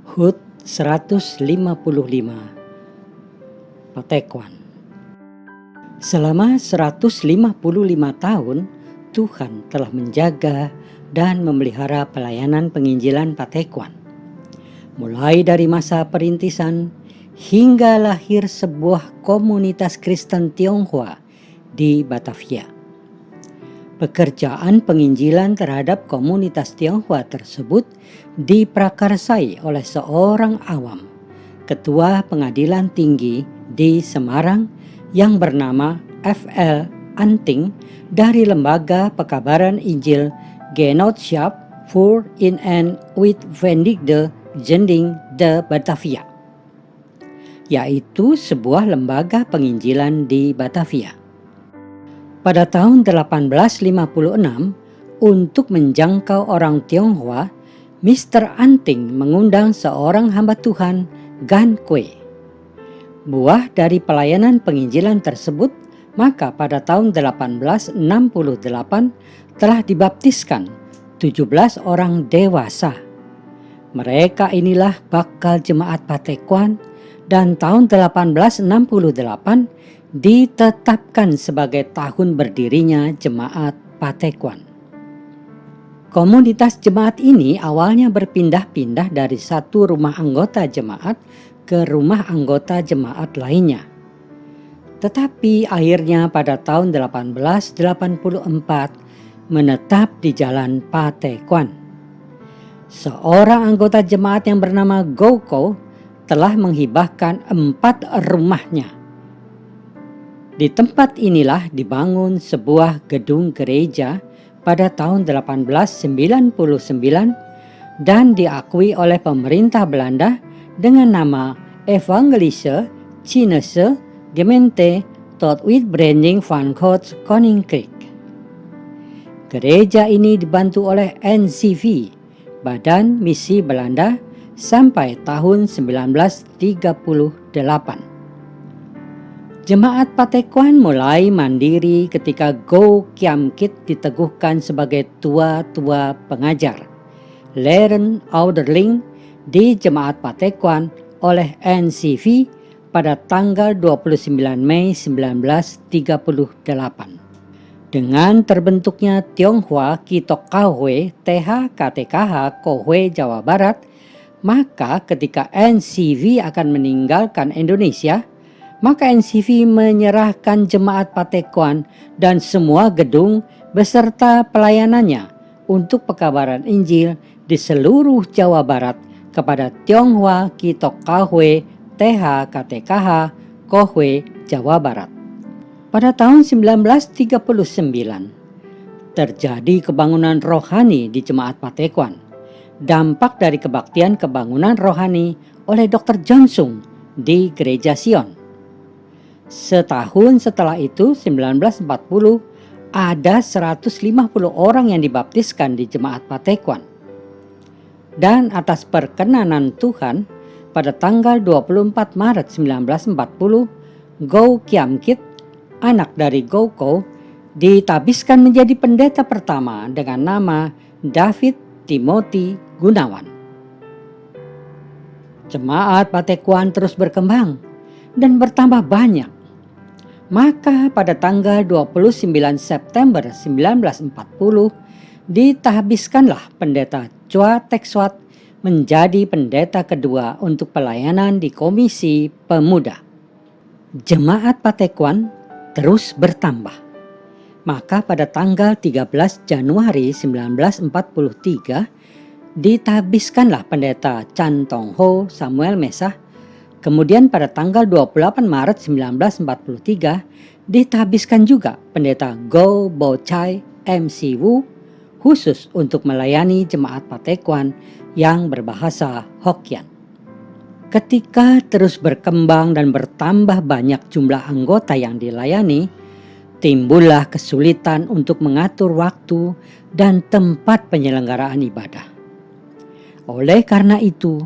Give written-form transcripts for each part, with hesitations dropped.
HUT 155 Patequan. Selama 155 tahun, Tuhan telah menjaga dan memelihara pelayanan penginjilan Patequan. Mulai dari masa perintisan hingga lahir sebuah komunitas Kristen Tionghoa di Batavia. Pekerjaan penginjilan terhadap komunitas Tionghoa tersebut diprakarsai oleh seorang awam, Ketua Pengadilan Tinggi di Semarang yang bernama F.L. Anting dari Lembaga Pekabaran Injil Genootschap voor in en Uitwendigde Zending de Batavia, yaitu sebuah lembaga penginjilan di Batavia. Pada tahun 1856, untuk menjangkau orang Tionghoa, Mr. Anting mengundang seorang hamba Tuhan, Gan Kwe. Buah dari pelayanan penginjilan tersebut, maka pada tahun 1868 telah dibaptiskan 17 orang dewasa. Mereka inilah bakal jemaat Patequan, dan tahun 1868 ditetapkan sebagai tahun berdirinya jemaat Patequan. Komunitas jemaat ini awalnya berpindah-pindah dari satu rumah anggota jemaat ke rumah anggota jemaat lainnya. Tetapi akhirnya pada tahun 1884 menetap di Jalan Patequan. Seorang anggota jemaat yang bernama Goukou telah menghibahkan 4 rumahnya. Di tempat inilah dibangun sebuah gedung gereja pada tahun 1899 dan diakui oleh pemerintah Belanda dengan nama Evangelische Chinese Gemeente tot Uitbranding van Gods Koninkrijk. Gereja ini dibantu oleh NCV, Badan Misi Belanda, sampai tahun 1938. Jemaat Patequan mulai mandiri ketika Go Kiam Kit diteguhkan sebagai tua-tua pengajar, Leren Ouderling, di Jemaat Patequan oleh NCV pada tanggal 29 Mei 1938. Dengan terbentuknya Tionghoa Kitok Kahwe TH KTKH Kohwe Jawa Barat, maka ketika NCV akan meninggalkan Indonesia, maka NCV menyerahkan jemaat Patequan dan semua gedung beserta pelayanannya untuk pekabaran Injil di seluruh Jawa Barat kepada Tionghoa Kitok Kahwe TH KTKH Kohwe Jawa Barat. Pada tahun 1939 terjadi kebangunan rohani di jemaat Patequan, dampak dari kebaktian kebangunan rohani oleh Dr. Jongsung di Gereja Sion. Setahun setelah itu, 1940, ada 150 orang yang dibaptiskan di jemaat Patequan. Dan atas perkenanan Tuhan, pada tanggal 24 Maret 1940, Go Kiam Kit, anak dari Goukou, ditabiskan menjadi pendeta pertama dengan nama David Timothy Gunawan. Jemaat Patequan terus berkembang dan bertambah banyak. Maka pada tanggal 29 September 1940 ditahbiskanlah pendeta Chua Tek Swat menjadi pendeta kedua untuk pelayanan di Komisi Pemuda. Jemaat Patequan terus bertambah. Maka pada tanggal 13 Januari 1943 ditahbiskanlah pendeta Chan Tong Ho Samuel Mesah. Kemudian pada tanggal 28 Maret 1943 ditahbiskan juga pendeta Go Bo Chai MC Wu khusus untuk melayani jemaat Patequan yang berbahasa Hokkien. Ketika terus berkembang dan bertambah banyak jumlah anggota yang dilayani, timbullah kesulitan untuk mengatur waktu dan tempat penyelenggaraan ibadah. Oleh karena itu,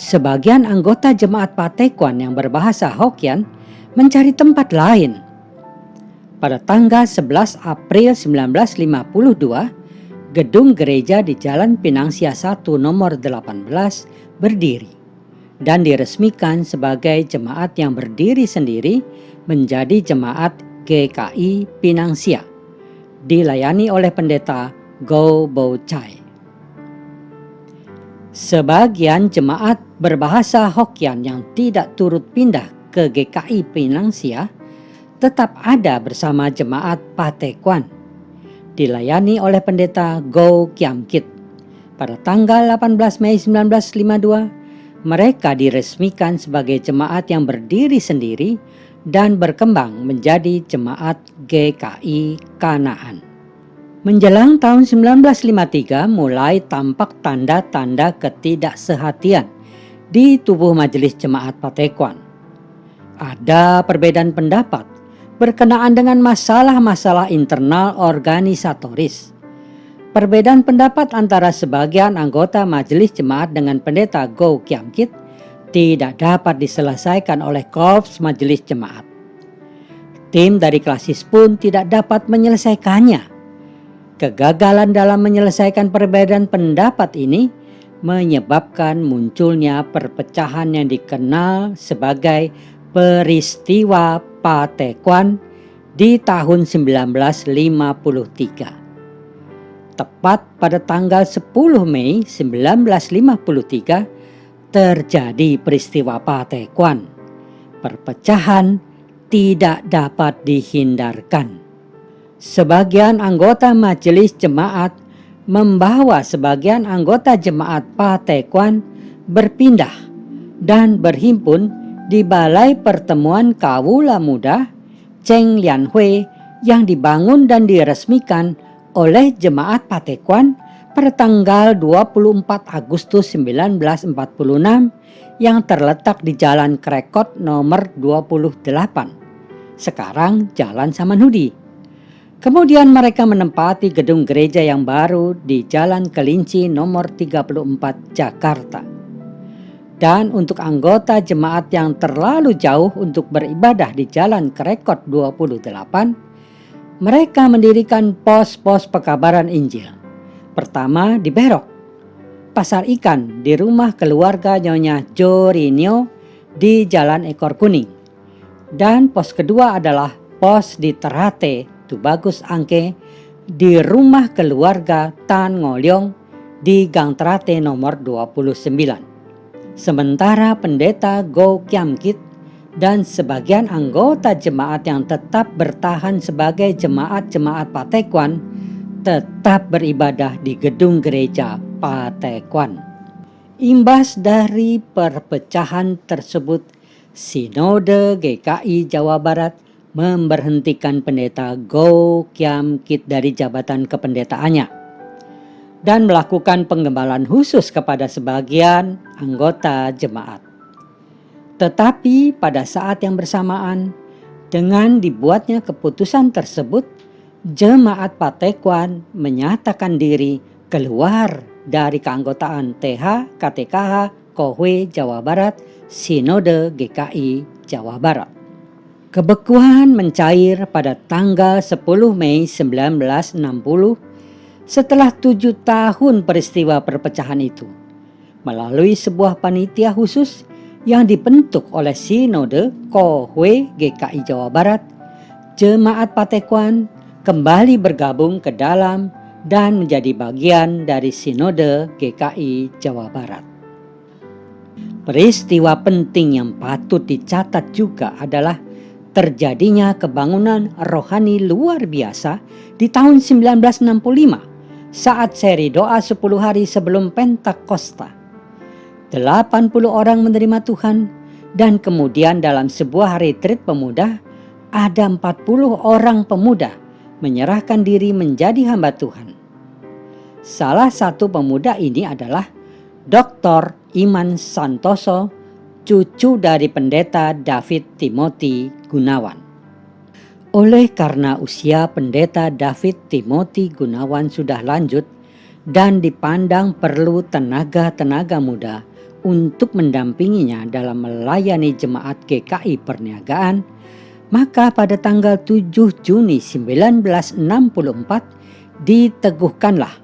sebagian anggota jemaat Patequan yang berbahasa Hokkien mencari tempat lain. Pada tanggal 11 April 1952, gedung gereja di Jalan Pinangsia 1 nomor 18 berdiri. dan diresmikan sebagai jemaat yang berdiri sendiri menjadi Jemaat GKI Pinang Sia, dilayani oleh pendeta Go Bo Chai. Sebagian jemaat berbahasa Hokkien yang tidak turut pindah ke GKI Pinang Sia tetap ada bersama jemaat Patequan, dilayani oleh pendeta Go Kiam Kit. Pada tanggal 18 Mei 1952, mereka diresmikan sebagai jemaat yang berdiri sendiri dan berkembang menjadi Jemaat GKI Kanaan. Menjelang tahun 1953 mulai tampak tanda-tanda ketidaksehatian di tubuh Majelis Jemaat Patequan. Ada perbedaan pendapat berkenaan dengan masalah-masalah internal organisatoris. Perbedaan pendapat antara sebagian anggota Majelis Jemaat dengan pendeta Go Kiam Kit tidak dapat diselesaikan oleh Korps Majelis Jemaat. Tim dari Klasis pun tidak dapat menyelesaikannya. Kegagalan dalam menyelesaikan perbedaan pendapat ini menyebabkan munculnya perpecahan yang dikenal sebagai peristiwa Patequan di tahun 1953. Tepat pada tanggal 10 Mei 1953 terjadi peristiwa Patequan. Perpecahan tidak dapat dihindarkan. Sebagian anggota Majelis Jemaat membawa sebagian anggota Jemaat Patequan berpindah dan berhimpun di Balai Pertemuan Kawula Muda Cheng Lian Hui yang dibangun dan diresmikan oleh Jemaat Patequan pada tanggal 24 Agustus 1946 yang terletak di Jalan Krekot nomor 28, sekarang Jalan Samanhudi. Kemudian mereka menempati gedung gereja yang baru di Jalan Kelinci nomor 34 Jakarta. Dan untuk anggota jemaat yang terlalu jauh untuk beribadah di Jalan Krekot 28, mereka mendirikan pos-pos pekabaran Injil. Pertama di Berok, Pasar Ikan di rumah keluarga Nyonya Jorinio di Jalan Ekor Kuning. Dan pos kedua adalah pos di Ternate, Tubagus Angke di rumah keluarga Tan Ngolyong di Gang Ternate nomor 29. Sementara pendeta Go Kiam Kit dan sebagian anggota jemaat yang tetap bertahan sebagai jemaat-jemaat Patequan tetap beribadah di gedung gereja Patequan. Imbas dari perpecahan tersebut, Sinode GKI Jawa Barat memberhentikan pendeta Go Kiam Kit dari jabatan kependetaannya dan melakukan penggembalaan khusus kepada sebagian anggota jemaat. Tetapi pada saat yang bersamaan, dengan dibuatnya keputusan tersebut, Jemaat Patequan menyatakan diri keluar dari keanggotaan TH KTKH Kohwe Jawa Barat Sinode GKI Jawa Barat. Kebekuan mencair pada tanggal 10 Mei 1960 setelah 7 tahun peristiwa perpecahan itu. Melalui sebuah panitia khusus yang dibentuk oleh Sinode Kohwe GKI Jawa Barat, Jemaat Patequan kembali bergabung ke dalam dan menjadi bagian dari Sinode GKI Jawa Barat. Peristiwa penting yang patut dicatat juga adalah terjadinya kebangunan rohani luar biasa di tahun 1965 saat seri doa 10 hari sebelum Pentakosta. 80 orang menerima Tuhan, dan kemudian dalam sebuah retreat pemuda ada 40 orang pemuda menyerahkan diri menjadi hamba Tuhan. Salah satu pemuda ini adalah Dr. Iman Santoso, cucu dari pendeta David Timothy Gunawan. Oleh karena usia pendeta David Timothy Gunawan sudah lanjut dan dipandang perlu tenaga-tenaga muda untuk mendampinginya dalam melayani jemaat GKI Perniagaan, maka pada tanggal 7 Juni 1964 diteguhkanlah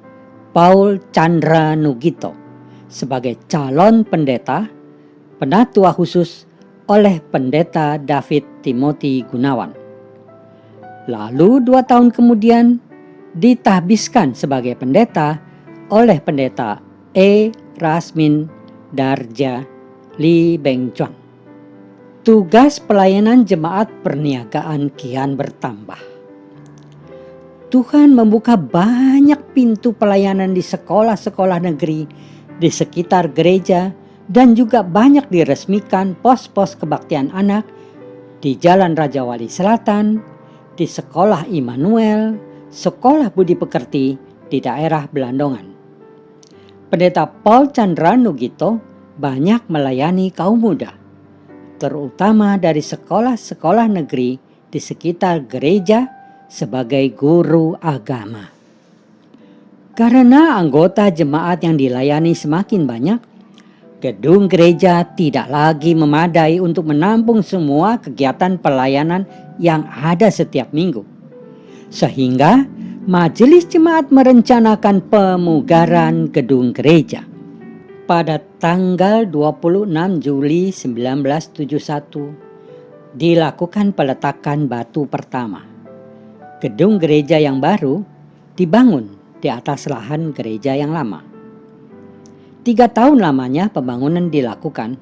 Paul Chandra Nugito sebagai calon pendeta penatua khusus oleh Pendeta David Timothy Gunawan. Lalu 2 tahun kemudian ditahbiskan sebagai pendeta oleh Pendeta E. Rasmin Darja Lee Beng Chuan. Tugas pelayanan jemaat perniagaan kian bertambah. Tuhan membuka banyak pintu pelayanan di sekolah-sekolah negeri di sekitar gereja dan juga banyak diresmikan pos-pos kebaktian anak di Jalan Raja Wali Selatan, di Sekolah Immanuel, Sekolah Budi Pekerti di daerah Belandongan. Pendeta Paul Chandra Nugito banyak melayani kaum muda, terutama dari sekolah-sekolah negeri di sekitar gereja sebagai guru agama. Karena anggota jemaat yang dilayani semakin banyak, gedung gereja tidak lagi memadai untuk menampung semua kegiatan pelayanan yang ada setiap minggu. Sehingga majelis jemaat merencanakan pemugaran gedung gereja. Pada tanggal 26 Juli 1971 dilakukan peletakan batu pertama. Gedung gereja yang baru dibangun di atas lahan gereja yang lama. 3 tahun lamanya pembangunan dilakukan.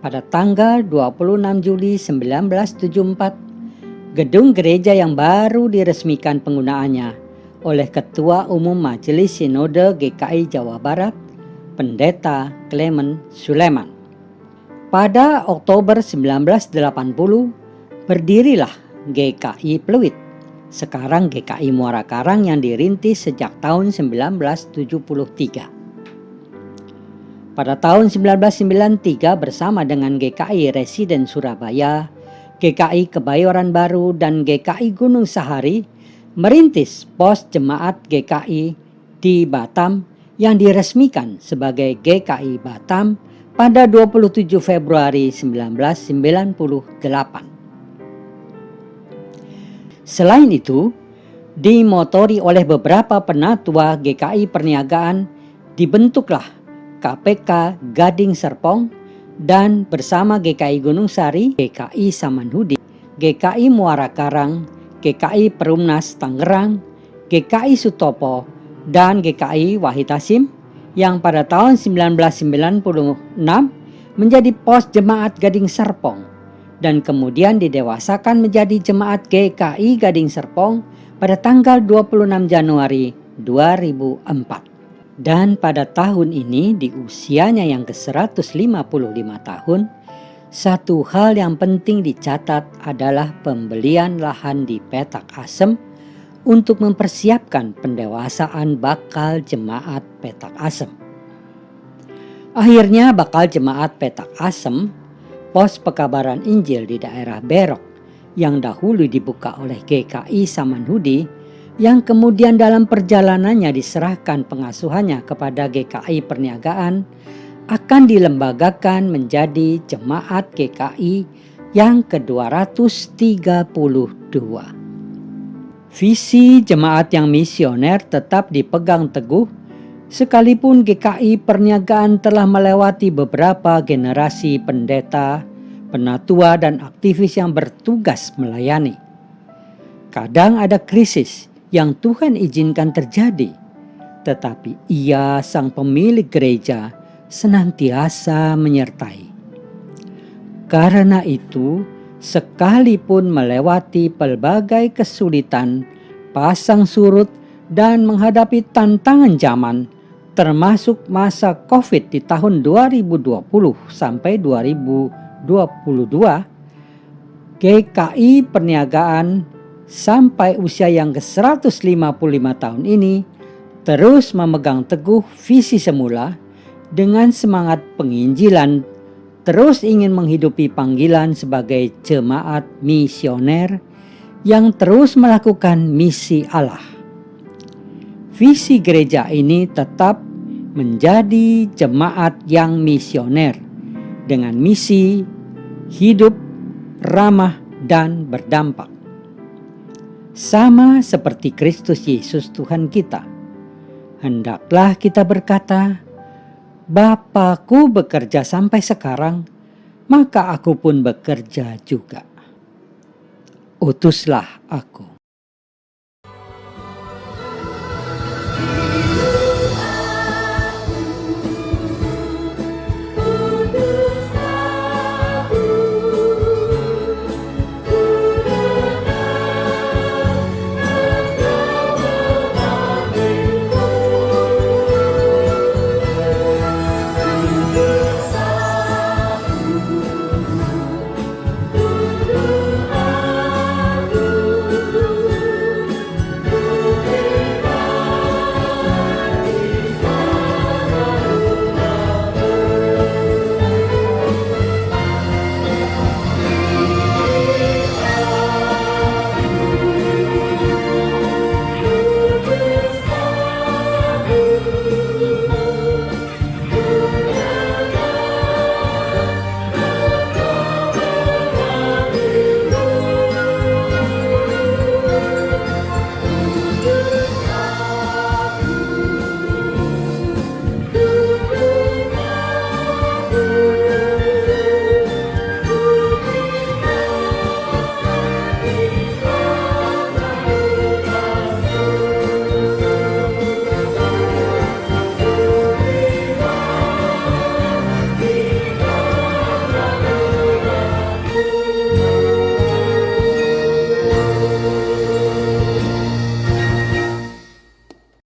Pada tanggal 26 Juli 1974, gedung gereja yang baru diresmikan penggunaannya oleh Ketua Umum Majelis Sinode GKI Jawa Barat, Pendeta Clement Suleman. Pada Oktober 1980, berdirilah GKI Pluit, sekarang GKI Muara Karang yang dirintis sejak tahun 1973. Pada tahun 1993 bersama dengan GKI Residen Surabaya, GKI Kebayoran Baru, dan GKI Gunung Sahari merintis pos jemaat GKI di Batam yang diresmikan sebagai GKI Batam pada 27 Februari 1998. Selain itu, dimotori oleh beberapa penatua GKI Perniagaan, dibentuklah KPK Gading Serpong dan bersama GKI Gunung Sari, GKI Samanhudi, GKI Muara Karang, GKI Perumnas Tangerang, GKI Sutopo, dan GKI Wahid Hasim yang pada tahun 1996 menjadi pos jemaat Gading Serpong dan kemudian didewasakan menjadi jemaat GKI Gading Serpong pada tanggal 26 Januari 2004. Dan pada tahun ini di usianya yang ke-155 tahun, satu hal yang penting dicatat adalah pembelian lahan di Petak Asem untuk mempersiapkan pendewasaan bakal jemaat Petak Asem. Akhirnya bakal jemaat Petak Asem, pos pekabaran Injil di daerah Berok yang dahulu dibuka oleh GKI Samanhudi, yang kemudian dalam perjalanannya diserahkan pengasuhannya kepada GKI Perniagaan, akan dilembagakan menjadi jemaat GKI yang ke-232. Visi jemaat yang misioner tetap dipegang teguh, sekalipun GKI Perniagaan telah melewati beberapa generasi pendeta, penatua, dan aktivis yang bertugas melayani. Kadang ada krisis yang Tuhan izinkan terjadi, tetapi Ia, Sang Pemilik Gereja, senantiasa menyertai. Karena itu, sekalipun melewati pelbagai kesulitan, pasang surut, dan menghadapi tantangan zaman, termasuk masa COVID di tahun 2020 sampai 2022, GKI Perniagaan sampai usia yang ke-155 tahun ini terus memegang teguh visi semula dengan semangat penginjilan, terus ingin menghidupi panggilan sebagai jemaat misioner yang terus melakukan misi Allah. Visi gereja ini tetap menjadi jemaat yang misioner dengan misi hidup, ramah, dan berdampak. Sama seperti Kristus Yesus Tuhan kita, hendaklah kita berkata, Bapakku bekerja sampai sekarang maka aku pun bekerja juga. Utuslah aku.